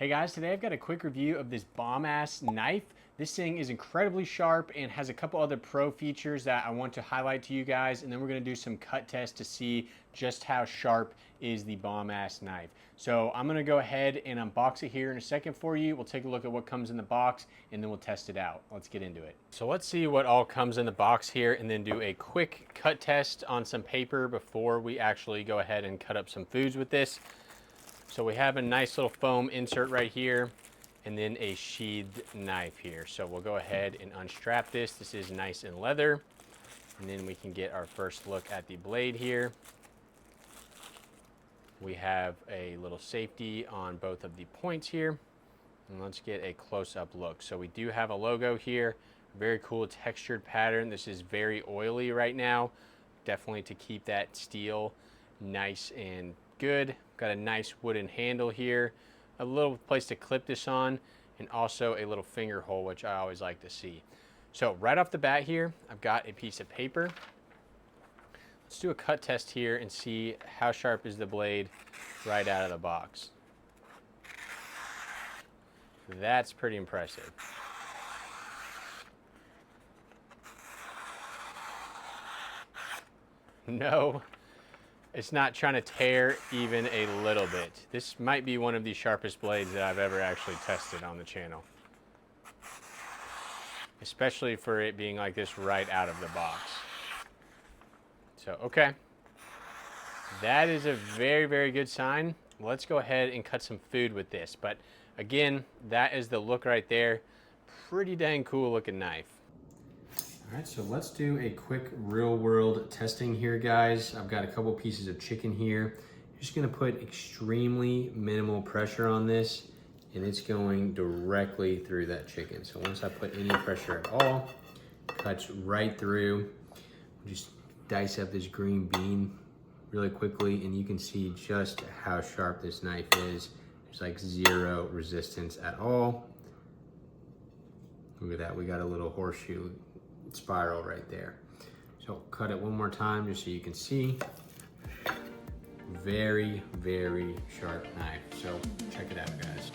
Hey guys, today I've got a quick review of this BOMASS knife. This thing is incredibly sharp and has a couple other pro features that I want to highlight to you guys, and then we're going to do some cut tests to see just how sharp is the BOMASS knife. So I'm going to go ahead and unbox it here in a second for you. We'll take a look at what comes in the box and then we'll test it out. Let's get into it. So let's see what all comes in the box here and then do a quick cut test on some paper before we actually go ahead and cut up some foods with this. So we have a nice little foam insert right here and then a sheathed knife here. So we'll go ahead and unstrap this. This is nice and leather. And then we can get our first look at the blade here. We have a little safety on both of the points here. And let's get a close-up look. So we do have a logo here, very cool textured pattern. This is very oily right now, definitely to keep that steel nice and good. Got a nice wooden handle here, a little place to clip this on, and also a little finger hole, which I always like to see. So right off the bat here, I've got a piece of paper. Let's do a cut test here and see how sharp is the blade right out of the box. That's pretty impressive. No, it's not trying to tear even a little bit. This might be one of the sharpest blades that I've ever actually tested on the channel. Especially for it being like this right out of the box. So, okay. That is a very, very good sign. Let's go ahead and cut some food with this. But again, that is the look right there. Pretty dang cool looking knife. All right, so let's do a quick real world testing here, guys. I've got a couple pieces of chicken here. I'm just gonna put extremely minimal pressure on this and it's going directly through that chicken. So once I put any pressure at all, it cuts right through. Just dice up this green bean really quickly and you can see just how sharp this knife is. There's like zero resistance at all. Look at that, we got a little horseshoe spiral right there. So cut it one more time just so you can see. Very, very sharp knife. So check it out, guys.